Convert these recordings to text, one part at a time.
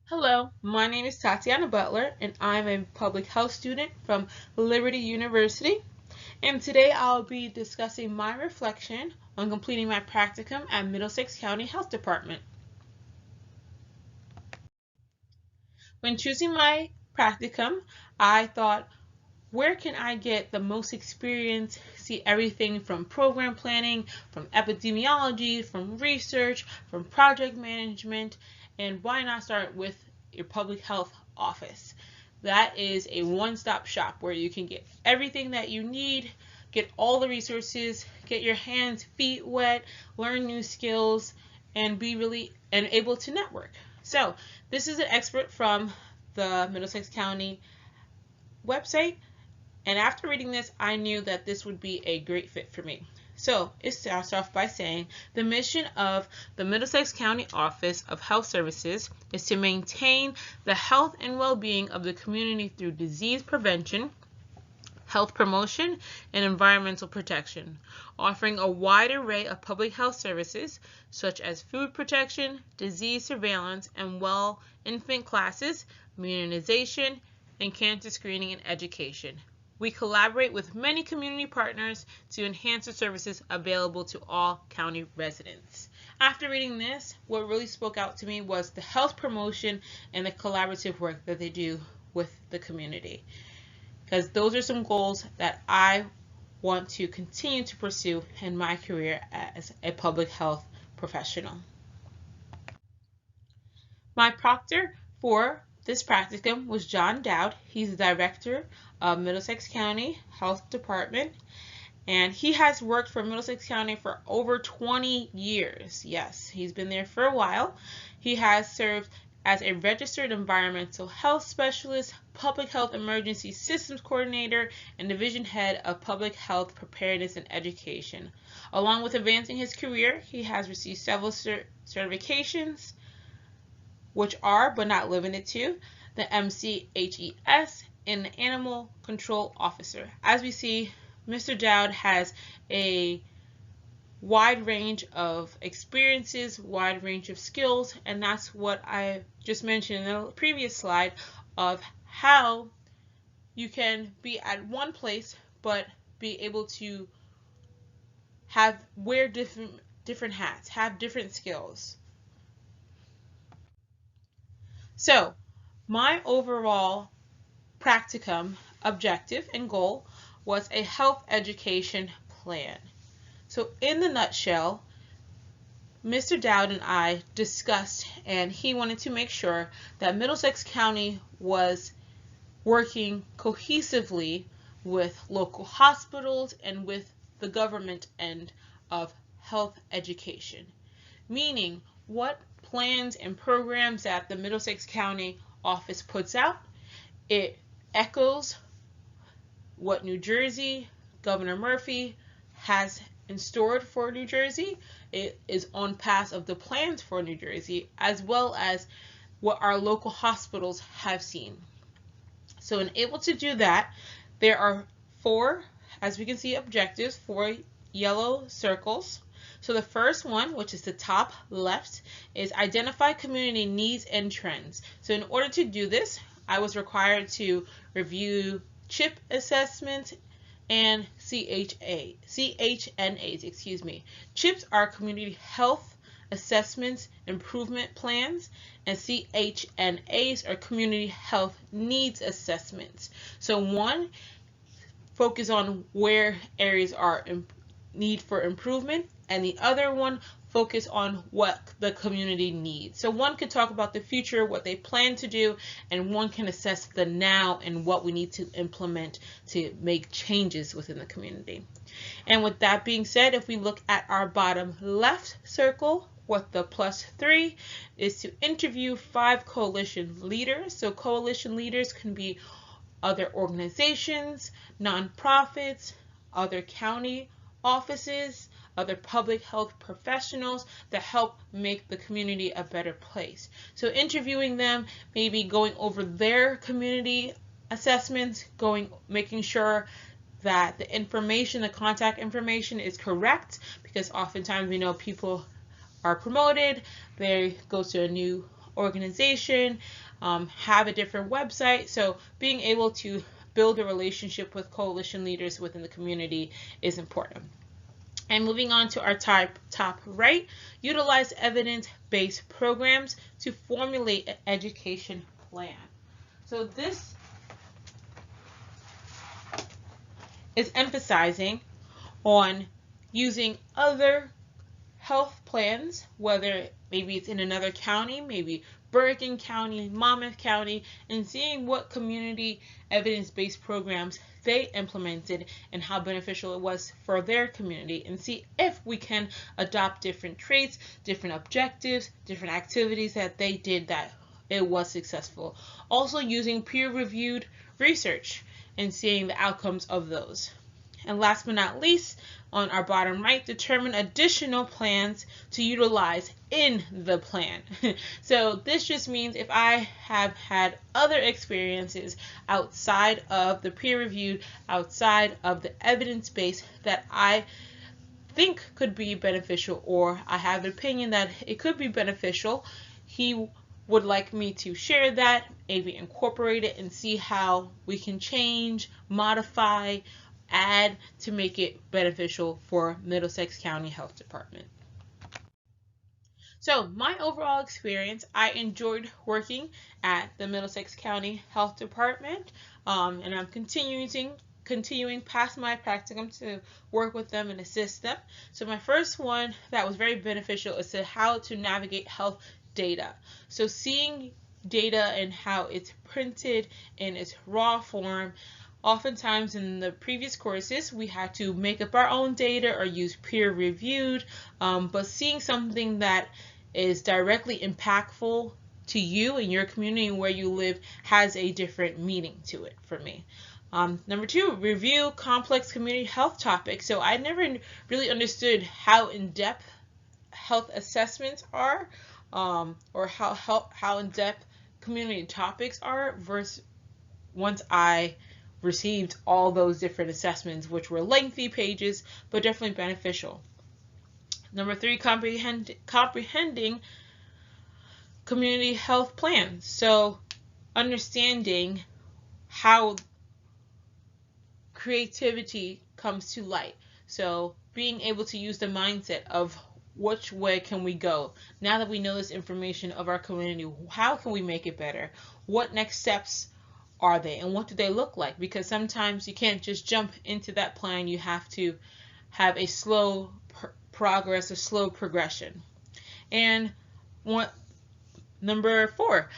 Hello, my name is Tatiana Butler, and I'm a public health student from Liberty University. And today I'll be discussing my reflection on completing my practicum at Middlesex County Health Department. When choosing my practicum, I thought, where can I get the most experience, see everything from program planning, from epidemiology, from research, from project management, and why not start with your public health office? That is a one-stop shop where you can get everything that you need, get all the resources, get your hands, feet wet, learn new skills, and be really and able to network. So this is an expert from the Middlesex County website, and after reading this, I knew that this would be a great fit for me. So it starts off by saying the mission of the Middlesex County Office of Health Services is to maintain the health and well-being of the community through disease prevention, health promotion, and environmental protection, offering a wide array of public health services such as food protection, disease surveillance, and well infant classes, immunization, and cancer screening and education. We collaborate with many community partners to enhance the services available to all county residents. After reading this, what really spoke out to me was the health promotion and the collaborative work that they do with the community, because those are some goals that I want to continue to pursue in my career as a public health professional. My proctor for this practicum was John Dowd. He's the director of Middlesex County Health Department, and he has worked for Middlesex County for over 20 years. Yes, he's been there for a while. He has served as a registered environmental health specialist, public health emergency systems coordinator, and division head of public health preparedness and education. Along with advancing his career, he has received several certifications, which are, but not limited to, the MCHES and the Animal Control Officer. As we see, Mr. Dowd has a wide range of experiences, wide range of skills, and that's what I just mentioned in the previous slide of how you can be at one place but be able to wear different hats, have different skills. So, my overall practicum objective and goal was a health education plan. So in the nutshell, Mr. Dowd and I discussed, and he wanted to make sure that Middlesex County was working cohesively with local hospitals and with the government end of health education. Meaning, what plans and programs that the Middlesex County office puts out, it echoes what New Jersey, Governor Murphy has in store for New Jersey. It is on path of the plans for New Jersey, as well as what our local hospitals have seen. So in able to do that, there are four, as we can see, objectives, four yellow circles. So the first one, which is the top left, is identify community needs and trends. So in order to do this, I was required to review CHIP assessment and CHNAs, excuse me. CHIPs are community health assessments improvement plans, and CHNAs are community health needs assessments. So one, focus on where areas are need for improvement, and the other one focus on what the community needs. So one could talk about the future, what they plan to do, and one can assess the now and what we need to implement to make changes within the community. And with that being said, if we look at our bottom left circle, what the +3 is to interview 5 coalition leaders. So coalition leaders can be other organizations, nonprofits, other county offices, other public health professionals that help make the community a better place. So interviewing them, maybe going over their community assessments, making sure that the information, the contact information is correct, because oftentimes we know people are promoted, they go to a new organization, have a different website. So being able to build a relationship with coalition leaders within the community is important. And moving on to our top right, utilize evidence-based programs to formulate an education plan. So this is emphasizing on using other health plans, whether maybe it's in another county, maybe Bergen County, Monmouth County, and seeing what community evidence-based programs they implemented and how beneficial it was for their community, and see if we can adopt different traits, different objectives, different activities that they did that it was successful. Also using peer-reviewed research and seeing the outcomes of those. And last but not least, on our bottom right, determine additional plans to utilize in the plan. So this just means if I have had other experiences outside of the peer-reviewed, outside of the evidence-based that I think could be beneficial, or I have an opinion that it could be beneficial, he would like me to share that, maybe incorporate it and see how we can change, modify, add to make it beneficial for Middlesex County Health Department. So my overall experience, I enjoyed working at the Middlesex County Health Department, and I'm continuing past my practicum to work with them and assist them. So my first one that was very beneficial is to how to navigate health data. So seeing data and how it's printed in its raw form. Oftentimes in the previous courses, we had to make up our own data or use peer-reviewed, but seeing something that is directly impactful to you and your community and where you live has a different meaning to it for me. Number two, review complex community health topics. So I never really understood how in-depth health assessments are, or how in-depth community topics are, versus once I received all those different assessments, which were lengthy pages, but definitely beneficial. Number three, comprehending community health plans. So understanding how creativity comes to light. So being able to use the mindset of which way can we go? Now that we know this information of our community, how can we make it better? What next steps are they, and what do they look like? Because sometimes you can't just jump into that plan. You have to have a slow progress, a slow progression. And number four,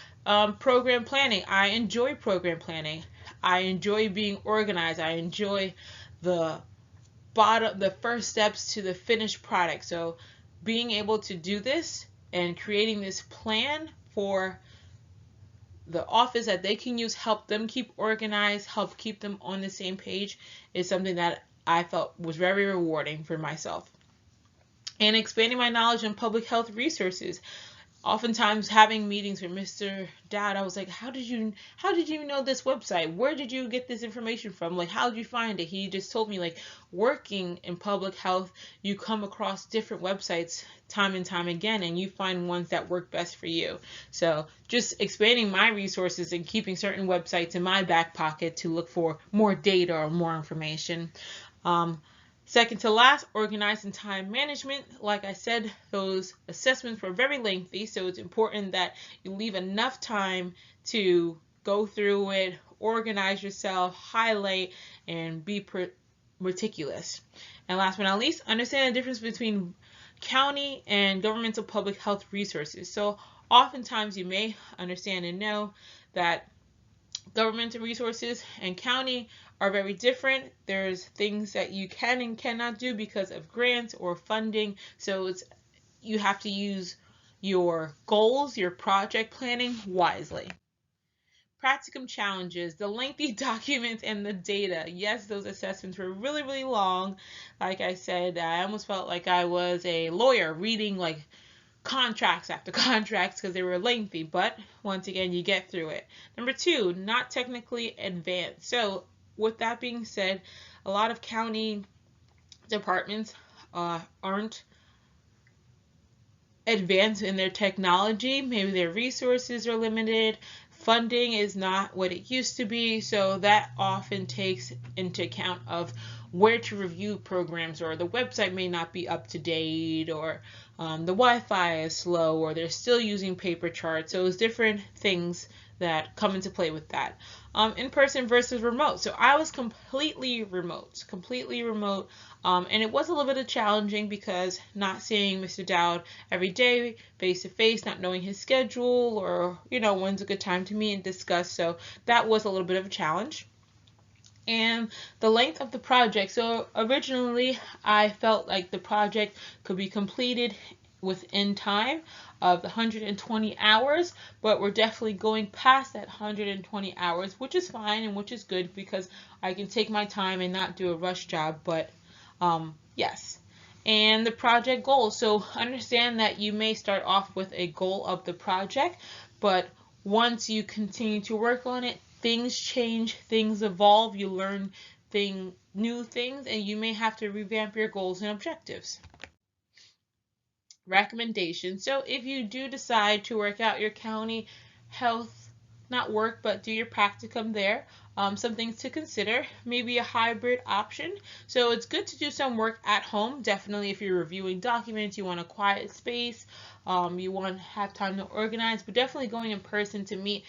program planning. I enjoy program planning. I enjoy being organized. I enjoy the first steps to the finished product. So being able to do this and creating this plan for the office that they can use, help them keep organized, help keep them on the same page, is something that I felt was very rewarding for myself. And expanding my knowledge in public health resources. Oftentimes having meetings with Mr. Dowd, I was like, how did you know this website? Where did you get this information from? Like, how did you find it? He just told me, like, working in public health, you come across different websites time and time again, and you find ones that work best for you. So just expanding my resources and keeping certain websites in my back pocket to look for more data or more information. Second to last, organizing time management. Like I said, those assessments were very lengthy, so it's important that you leave enough time to go through it, organize yourself, highlight, and be meticulous. And last but not least, understand the difference between county and governmental public health resources. So oftentimes you may understand and know that governmental resources and county are very different. There's things that you can and cannot do because of grants or funding. So you have to use your goals, your project planning wisely. Practicum challenges, the lengthy documents and the data. Yes, those assessments were really, really long. Like I said, I almost felt like I was a lawyer reading like contracts after contracts because they were lengthy, but once again, you get through it. Number two, not technically advanced. So with that being said, a lot of county departments aren't advance in their technology. Maybe their resources are limited. Funding is not what it used to be, so that often takes into account of where to review programs, or the website may not be up to date, or the Wi-Fi is slow, or they're still using paper charts. So it's different things that come into play with that. In person versus remote. So I was completely remote. And it was a little bit challenging because not seeing Mr. Dowd every day face to face, not knowing his schedule, or when's a good time to meet and discuss. So that was a little bit of a challenge. And the length of the project. So originally I felt like the project could be completed within time of the 120 hours, but we're definitely going past that 120 hours, which is fine and which is good because I can take my time and not do a rush job. But yes. And the project goals. So understand that you may start off with a goal of the project, but once you continue to work on it, things change, things evolve, you learn new things, and you may have to revamp your goals and objectives. Recommendations. So if you do decide to work out your county health, not work, but do your practicum there, some things to consider, maybe a hybrid option. So it's good to do some work at home. Definitely if you're reviewing documents, you want a quiet space, you want to have time to organize, but definitely going in person to meet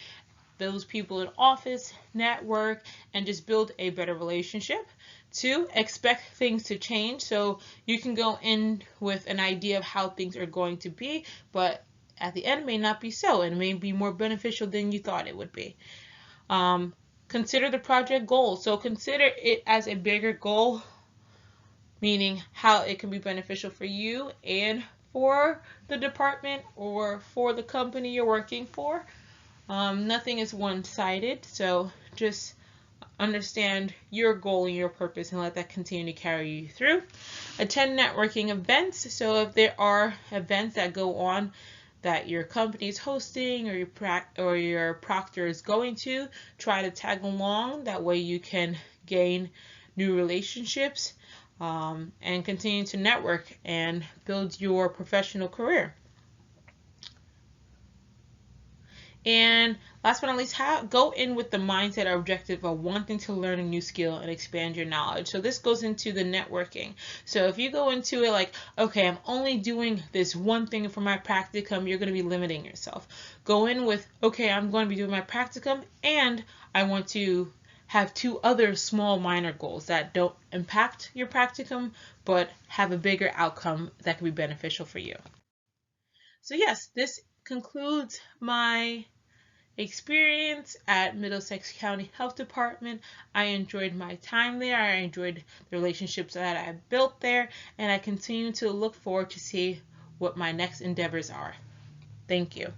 those people in office, network, and just build a better relationship. 2, expect things to change. So you can go in with an idea of how things are going to be, but at the end may not be so, and it may be more beneficial than you thought it would be. Consider the project goal. So consider it as a bigger goal, meaning how it can be beneficial for you and for the department or for the company you're working for. Nothing is one-sided, so just understand your goal and your purpose and let that continue to carry you through. Attend networking events. So if there are events that go on that your company is hosting or your proctor is going to, try to tag along. That way you can gain new relationships and continue to network and build your professional career. And last but not least, go in with the mindset or objective of wanting to learn a new skill and expand your knowledge. So this goes into the networking. So if you go into it like, okay, I'm only doing this one thing for my practicum, you're going to be limiting yourself. Go in with, okay, I'm going to be doing my practicum and I want to have 2 other small minor goals that don't impact your practicum but have a bigger outcome that can be beneficial for you. So yes, this concludes my experience at Middlesex County Health Department. I enjoyed my time there. I enjoyed the relationships that I built there, and I continue to look forward to see what my next endeavors are. Thank you.